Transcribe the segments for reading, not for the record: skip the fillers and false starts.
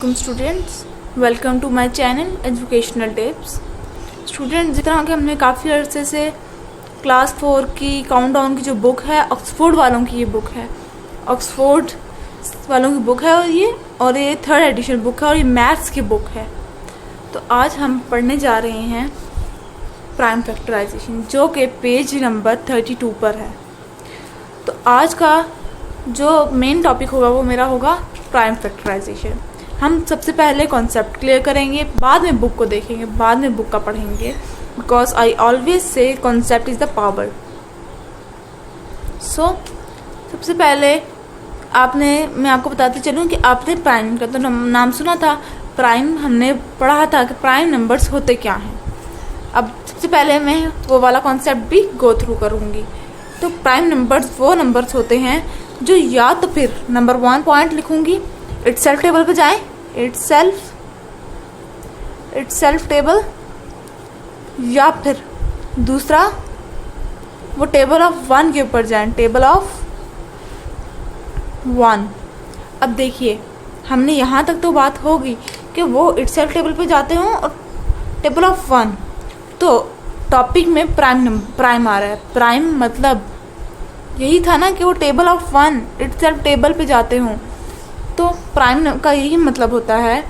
वालेकुम students, welcome to my channel educational tips. Students, जिस तरह के हमने काफ़ी अरसे से क्लास 4 की काउंटडाउन की जो बुक है, ऑक्सफोर्ड वालों की ये बुक है, ऑक्सफोर्ड वालों की बुक है और ये 3rd एडिशन बुक है और ये मैथ्स की बुक है। तो आज हम पढ़ने जा रहे हैं प्राइम फैक्टराइजेशन, जो कि पेज नंबर 32 पर है। तो आज का जो मेन टॉपिक होगा वो मेरा होगा प्राइम फैक्टराइजेशन। हम सबसे पहले कॉन्सेप्ट क्लियर करेंगे, बाद में बुक को देखेंगे, बाद में बुक का पढ़ेंगे, because I always say concept is the power. So सबसे पहले मैं आपको बताती चलूँ कि आपने प्राइम का तो नाम सुना था। प्राइम हमने पढ़ा था कि प्राइम नंबर्स होते क्या हैं। अब सबसे पहले मैं वो वाला कॉन्सेप्ट भी गो थ्रू करूँगी। तो प्राइम नंबर्स वो नंबर्स होते हैं जो या तो फिर नंबर 1 पॉइंट लिखूंगी, इटसेल्फ टेबल पे जाएं, इटसेल्फ टेबल, या फिर दूसरा वो टेबल ऑफ 1 के ऊपर जाएं, टेबल ऑफ 1। अब देखिए, हमने यहाँ तक तो बात होगी कि वो इटसेल्फ टेबल पे जाते हों और टेबल ऑफ 1। तो टॉपिक में प्राइम आ रहा है। प्राइम मतलब यही था ना कि वो टेबल ऑफ 1 इटसेल्फ टेबल पे जाते हों, तो प्राइम का यही मतलब होता है।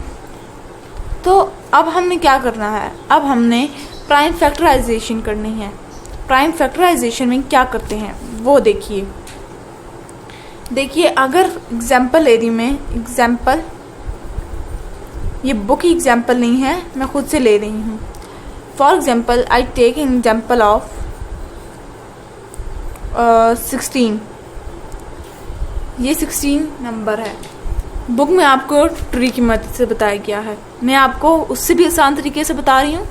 तो अब हमने क्या करना है, अब हमने प्राइम फैक्टराइजेशन करनी है। प्राइम फैक्टराइजेशन में क्या करते हैं वो देखिए, अगर एग्जाम्पल ले रही मैं, एग्जाम्पल ये बुक की एग्जाम्पल नहीं है, मैं खुद से ले रही हूँ। For example I take an example of 16। ये 16 नंबर है। बुक में आपको ट्री की मदद से बताया गया है, मैं आपको उससे भी आसान तरीके से बता रही हूँ।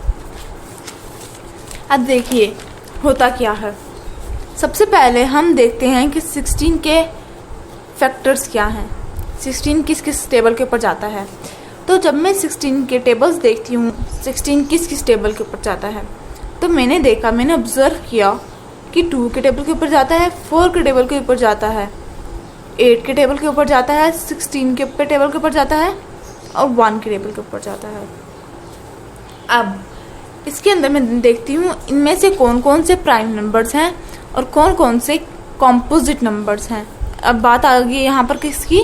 अब देखिए होता क्या है। सबसे पहले हम देखते हैं कि 16 के फैक्टर्स क्या हैं, 16 किस किस टेबल के ऊपर जाता है। तो जब मैं 16 के टेबल्स देखती हूँ, 16 किस किस टेबल के ऊपर जाता है, तो मैंने ऑब्जर्व किया कि 2 के टेबल के ऊपर जाता है, 4 के टेबल के ऊपर जाता है, 8 के टेबल के ऊपर जाता है, 16 के टेबल के ऊपर जाता है और 1 के टेबल के ऊपर जाता है। अब इसके अंदर मैं देखती हूँ इनमें से कौन कौन से प्राइम नंबर्स हैं और कौन कौन से कॉम्पोजिट नंबर्स हैं। अब बात आ गई यहाँ पर किसकी,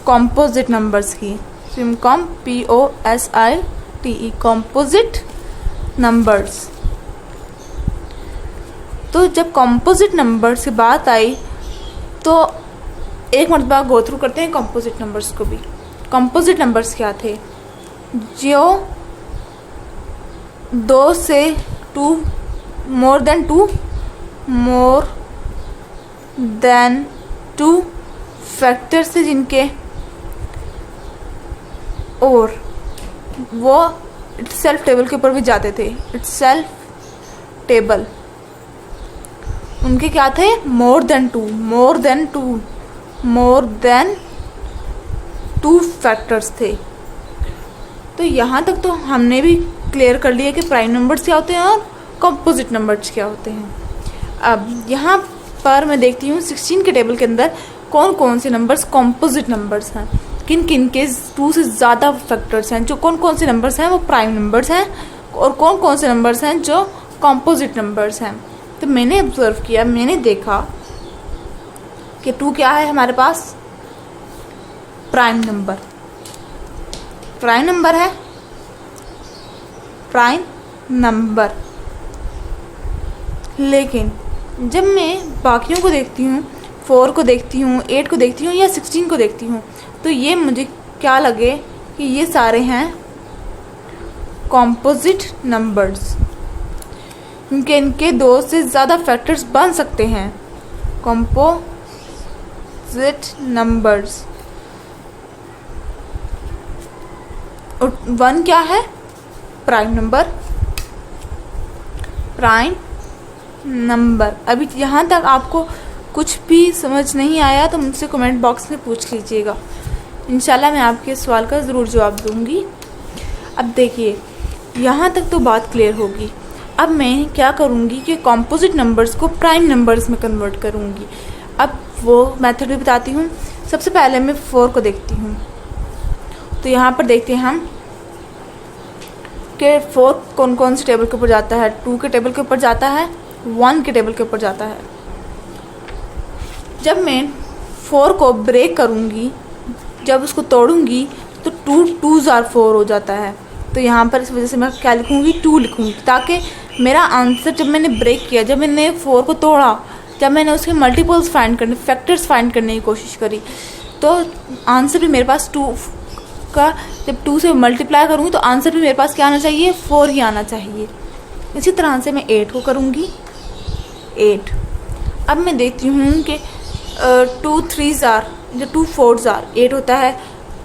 कॉम्पोजिट नंबर्स की। सिमकॉम POSITE, कॉम्पोजिट नंबर्स। तो जब कॉम्पोजिट नंबर्स की बात आई तो एक मरतबा गो थ्रू करते हैं कॉम्पोजिट नंबर्स को भी। कॉम्पोजिट नंबर्स क्या थे, जो 2 से 2 मोर देन 2 फैक्टर्स थे जिनके, और वो इटसेल्फ टेबल के ऊपर भी जाते थे। इटसेल्फ टेबल उनके क्या थे, मोर देन टू फैक्टर्स थे। तो यहाँ तक तो हमने भी क्लियर कर लिया कि प्राइम नंबर्स क्या होते हैं और कंपोजिट नंबर्स क्या होते हैं। अब यहाँ पर मैं देखती हूँ 16 के टेबल के अंदर कौन कौन से नंबर्स कंपोजिट नंबर्स हैं, किन किन के 2 से ज़्यादा फैक्टर्स हैं, जो कौन कौन से नंबर्स हैं वो प्राइम नंबर्स हैं और कौन कौन से नंबर्स हैं जो कंपोजिट नंबर्स हैं। तो मैंने ऑब्जर्व किया, मैंने देखा कि 2 क्या है हमारे पास, प्राइम नंबर है, प्राइम नंबर। लेकिन जब मैं बाकियों को देखती हूँ, 4 को देखती हूँ, 8 को देखती हूँ या 16 को देखती हूँ, तो ये मुझे क्या लगे कि ये सारे हैं कॉम्पोजिट नंबर्स, क्योंकि इनके 2 से ज़्यादा फैक्टर्स बन सकते हैं। Composite numbers. और 1 क्या है, प्राइम नंबर। अभी यहाँ तक आपको कुछ भी समझ नहीं आया तो मुझसे कमेंट बॉक्स में पूछ लीजिएगा, इंशाल्लाह मैं आपके सवाल का ज़रूर जवाब दूंगी। अब देखिए, यहाँ तक तो बात क्लियर होगी। अब मैं क्या करूँगी कि कॉम्पोजिट नंबर्स को प्राइम नंबर्स में कन्वर्ट करूँगी। अब वो मेथड भी बताती हूँ। सबसे पहले मैं 4 को देखती हूँ। तो यहाँ पर देखते हैं हम कि 4 कौन कौन से टेबल के ऊपर जाता है। 2 के टेबल के ऊपर जाता है, 1 के टेबल के ऊपर जाता है। जब मैं 4 को ब्रेक करूँगी, जब उसको तोड़ूंगी तो 2 2s are 4 हो जाता है। तो यहाँ पर इस वजह से मैं क्या लिखूँगी, 2 लिखूँगी, ताकि मेरा आंसर जब मैंने ब्रेक किया, जब मैंने 4 को तोड़ा, जब मैंने उसके मल्टीपल्स फाइंड करने, फैक्टर्स फाइंड करने की कोशिश करी, तो आंसर भी मेरे पास 2 का, जब 2 से मल्टीप्लाई करूँगी तो आंसर भी मेरे पास क्या आना चाहिए, 4 ही आना चाहिए। इसी तरह से मैं 8 को करूँगी, 8। अब मैं देखती हूँ कि 2 3s are, जब 2 4s are 8 होता है,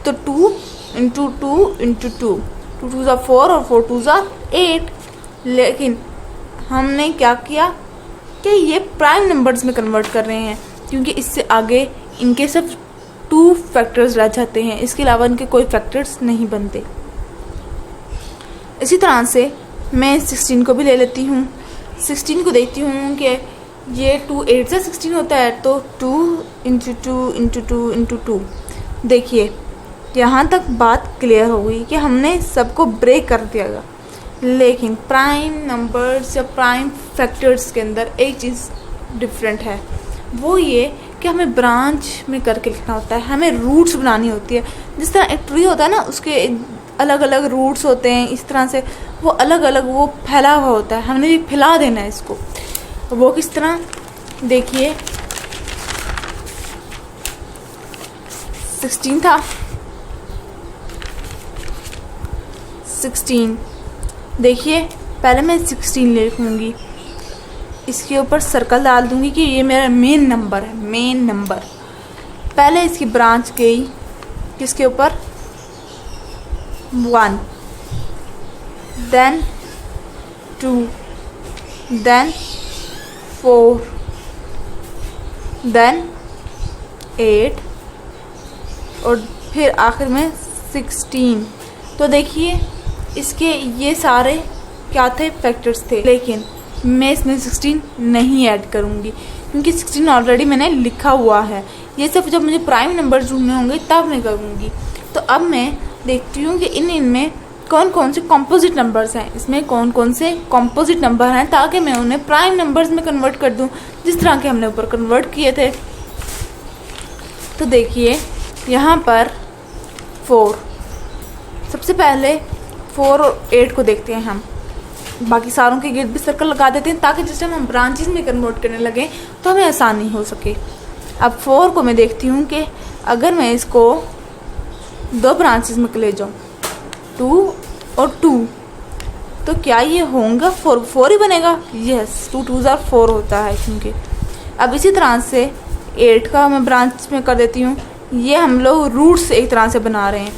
तो 2 इंटू 2 इंटू 2, 2 2s are 4 और 4 2s are 8। लेकिन हमने क्या किया कि ये प्राइम नंबर्स में कन्वर्ट कर रहे हैं, क्योंकि इससे आगे इनके सिर्फ 2 फैक्टर्स रह जाते हैं, इसके अलावा इनके कोई फैक्टर्स नहीं बनते। इसी तरह से मैं 16 को भी ले लेती हूँ। 16 को देखती हूँ कि ये 2 8 से 16 होता है, तो 2 इंटू 2 इंटू 2 इंटू 2। देखिए यहाँ तक बात क्लियर हो गई कि हमने सबको ब्रेक कर दिया, लेकिन प्राइम नंबर्स या प्राइम फैक्टर्स के अंदर एक चीज़ डिफरेंट है, वो ये कि हमें ब्रांच में करके लिखना होता है, हमें रूट्स बनानी होती है। जिस तरह एक ट्री होता है ना, उसके अलग अलग रूट्स होते हैं, इस तरह से वो अलग अलग वो फैला हुआ होता है, हमने भी फैला देना है इसको। वो किस तरह, देखिए 16 था, 16, देखिए पहले मैं 16 लिखूँगी, इसके ऊपर सर्कल डाल दूँगी कि ये मेरा मेन नंबर है, मेन नंबर। पहले इसकी ब्रांच गई किसके ऊपर, 1, देन 2, देन 4, देन 8 और फिर आखिर में 16। तो देखिए इसके ये सारे क्या थे, फैक्टर्स थे, लेकिन मैं इसमें 16 नहीं ऐड करूँगी, क्योंकि 16 ऑलरेडी मैंने लिखा हुआ है। ये सब जब मुझे प्राइम नंबर ढूंढने होंगे तब मैं करूँगी। तो अब मैं देखती हूँ कि इनमें कौन कौन से कॉम्पोजिट नंबर्स हैं, इसमें कौन कौन से कॉम्पोजिट नंबर हैं, ताकि मैं उन्हें प्राइम नंबर्स में कन्वर्ट कर दूँ, जिस तरह के हमने ऊपर कन्वर्ट किए थे। तो देखिए यहाँ पर 4, सबसे पहले 4 और 8 को देखते हैं हम, बाकी सारों के गिर्द भी सर्कल लगा देते हैं, ताकि जिस टाइम हम ब्रांचेस में कन्वर्ट करने लगे तो हमें आसानी हो सके। अब 4 को मैं देखती हूँ कि अगर मैं इसको 2 ब्रांचेस में ले जाऊँ, 2 और 2, तो क्या ये होगा 4 ही बनेगा। यस, 2 2s are 4 होता है, क्योंकि अब इसी तरह से 8 का मैं ब्रांच में कर देती हूँ। ये हम लोग रूट्स एक तरह से बना रहे हैं,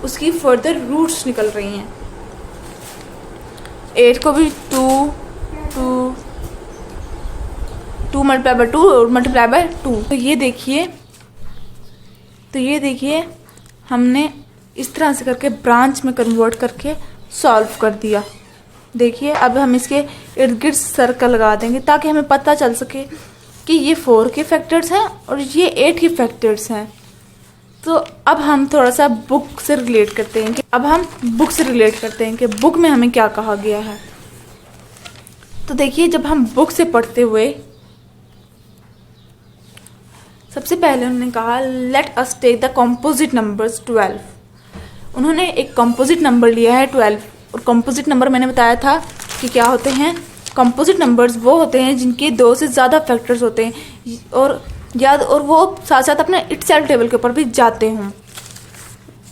उसकी फर्दर रूट्स निकल रही हैं। 8 को भी 2 मल्टीप्लाई बाय 2 और मल्टीप्लाई बाय 2। तो ये देखिए हमने इस तरह से करके ब्रांच में कन्वर्ट करके सॉल्व कर दिया। देखिए अब हम इसके इर्द गिर्द सर्कल लगा देंगे, ताकि हमें पता चल सके कि ये 4 के फैक्टर्स हैं और ये 8 के फैक्टर्स हैं। तो अब हम थोड़ा सा बुक से रिलेट करते हैं कि बुक में हमें क्या कहा गया है। तो देखिए जब हम बुक से पढ़ते हुए, सबसे पहले उन्होंने कहा let us take the composite numbers 12। उन्होंने एक कॉम्पोजिट नंबर लिया है 12, और कॉम्पोजिट नंबर मैंने बताया था कि क्या होते हैं। कॉम्पोजिट नंबर्स वो होते हैं जिनके 2 से ज़्यादा फैक्टर्स होते हैं, और वो साथ साथ अपने इटसेल्फ टेबल के ऊपर भी जाते हों।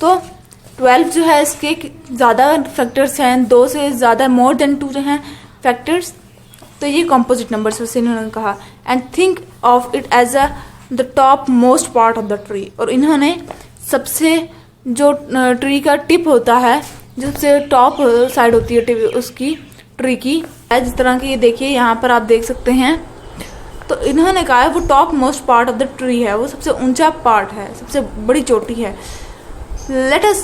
तो 12 जो है इसके ज़्यादा फैक्टर्स हैं, 2 से ज़्यादा, मोर देन 2 जो हैं फैक्टर्स। तो ये कॉम्पोजिट नंबर्स से इन्होंने कहा, and think of it as the top most part of the tree. और इन्होंने सबसे जो ट्री का टिप होता है, जो सबसे टॉप साइड होती है उसकी ट्री की, जिस तरह की ये देखिए यहाँ पर आप देख सकते हैं। तो इन्होंने कहा है वो top most part of the tree है, वो सबसे ऊंचा पार्ट है, सबसे बड़ी चोटी है। Let us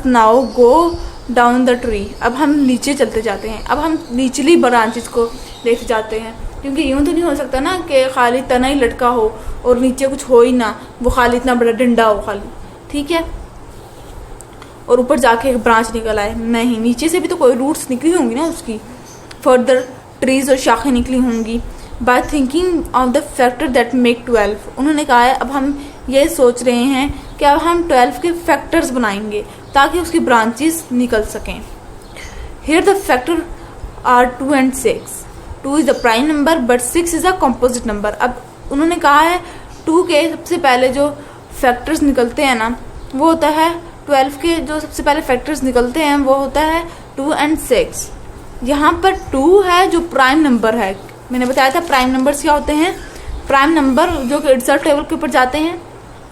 now go down the tree. अब हम नीचे चलते जाते हैं, अब हम निचली ब्रांचेस को देखते जाते हैं, क्योंकि यूँ तो नहीं हो सकता ना कि खाली तना ही लटका हो और नीचे कुछ हो ही ना, वो खाली इतना बड़ा डंडा हो खाली, ठीक है, और ऊपर जाके एक ब्रांच निकल आए। नहीं, नीचे से भी तो कोई रूट्स निकली होंगी ना उसकी, फर्दर ट्रीज और शाखें निकली होंगी। By thinking of the factor that make 12, उन्होंने कहा है अब हम ये सोच रहे हैं कि अब हम 12 के फैक्टर्स बनाएंगे ताकि उसकी ब्रांचेस निकल सकें। Here the factor are 2 and 6। 2 is the prime number but 6 is a composite number. अब उन्होंने कहा है 2 के सबसे पहले जो फैक्टर्स निकलते हैं ना वो होता है 12 के जो सबसे पहले फैक्टर्स निकलते हैं वो होता है 2 and 6। यहाँ पर 2 है जो प्राइम नंबर है। मैंने बताया था प्राइम नंबर्स क्या होते हैं। प्राइम नंबर जो कि इट्सल्फ टेबल के ऊपर जाते हैं,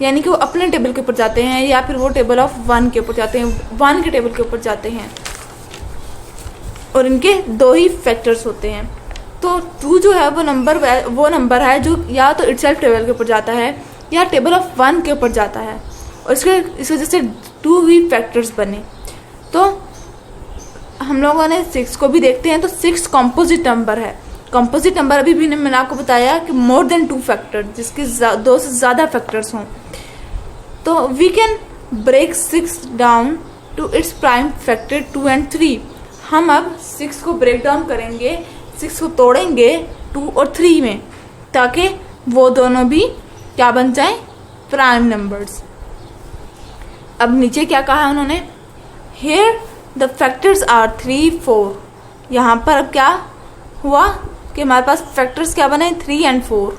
यानी कि वो अपने टेबल के ऊपर जाते हैं या फिर वो टेबल ऑफ 1 के ऊपर जाते हैं, 1 के टेबल के ऊपर जाते हैं, और इनके 2 ही फैक्टर्स होते हैं। तो 2 जो है वो नंबर है जो या तो इटसेल्फ टेबल के ऊपर जाता है या टेबल ऑफ 1 के ऊपर जाता है, और इस वजह से 2 ही फैक्टर्स बने। तो हम लोगों ने 6 को भी देखते हैं, तो 6 कॉम्पोजिट नंबर है। कॉम्पोजिट नंबर अभी भी मैंने आपको बताया कि मोर देन 2 फैक्टर, जिसके 2 से ज़्यादा फैक्टर्स हों। तो we can break 6 down to its prime factor 2 and 3। हम अब 6 को ब्रेक डाउन करेंगे, 6 को तोड़ेंगे 2 और 3 में, ताकि वो दोनों भी क्या बन जाएं, प्राइम नंबर्स। अब नीचे क्या कहा उन्होंने, हेयर द फैक्टर्स आर 3, 4। यहाँ पर अब क्या हुआ कि हमारे पास फैक्टर्स क्या बने, 3 and 4।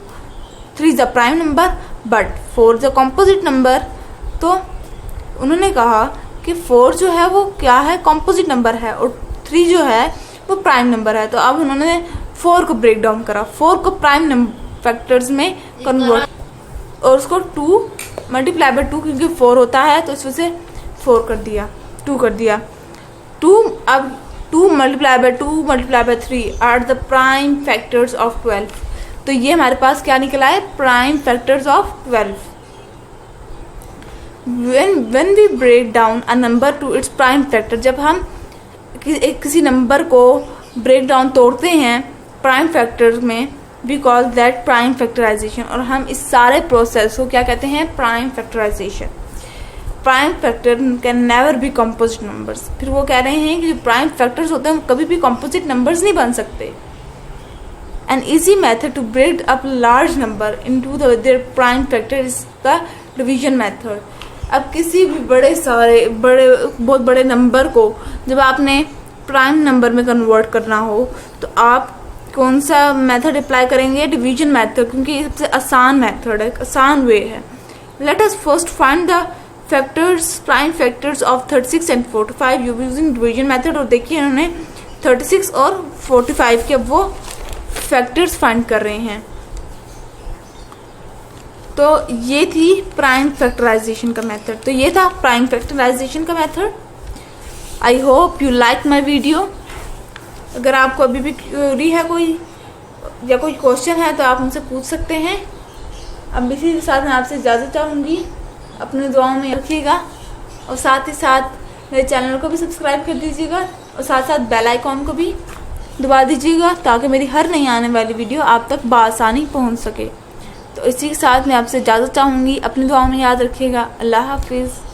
3 is the prime number but 4 is the composite number. तो उन्होंने कहा कि 4 जो है वो क्या है, कॉम्पोजिट नंबर है, और 3 जो है वो प्राइम नंबर है। तो अब उन्होंने 4 को ब्रेक डाउन करा, 4 को प्राइम फैक्टर्स में कन्वर्ट, और उसको 2 मल्टीप्लाई बाय 2, क्योंकि 4 होता है तो इस वजह से 4 कर दिया, 2 कर दिया। 2 अब 2 multiply by 2 multiply by 3 are the prime factors of 12। तो ये हमारे पास क्या निकला है, prime factors of 12। when we break down a number to its prime factor, जब हम किसी नंबर को ब्रेक डाउन तोड़ते हैं प्राइम फैक्टर में, we call that prime factorisation. और हम इस सारे प्रोसेस को क्या कहते हैं, prime factorisation. Prime factor can never be composite numbers. फिर वो कह रहे हैं कि जो प्राइम फैक्टर्स होते हैं वो कभी भी कॉम्पोजिट नंबर्स नहीं बन सकते। An easy method to break up large number into their prime factor is the division method. अब किसी भी बहुत बड़े नंबर को जब आपने प्राइम नंबर में कन्वर्ट करना हो तो आप कौन सा मेथड अप्लाई करेंगे, डिवीजन मेथड, क्योंकि ये सबसे आसान मेथड है, आसान वे है। Let us first find the factors, prime factors of 36 and 45 using division method. और देखिए इन्होंने 36 और 45 के अब वो फैक्टर्स फाइंड कर रहे हैं। तो ये थी प्राइम फैक्टराइजेशन का मेथड। तो ये था प्राइम फैक्टराइजेशन का method. I hope you like my video. अगर आपको अभी भी क्वेरी है कोई या कोई क्वेश्चन है तो आप मुझसे पूछ सकते हैं। अब इसी के साथ मैं आपसे इजाज़त चाहूँगी। अपने दुआओं में रखिएगा और साथ ही साथ मेरे चैनल को भी सब्सक्राइब कर दीजिएगा और साथ साथ बेल आइकॉन को भी दबा दीजिएगा ताकि मेरी हर नई आने वाली वीडियो आप तक बआसानी पहुंच सके। तो इसी के साथ मैं आपसे इजाज़त चाहूँगी। अपनी दुआओं में याद रखिएगा। अल्लाह हाफिज़।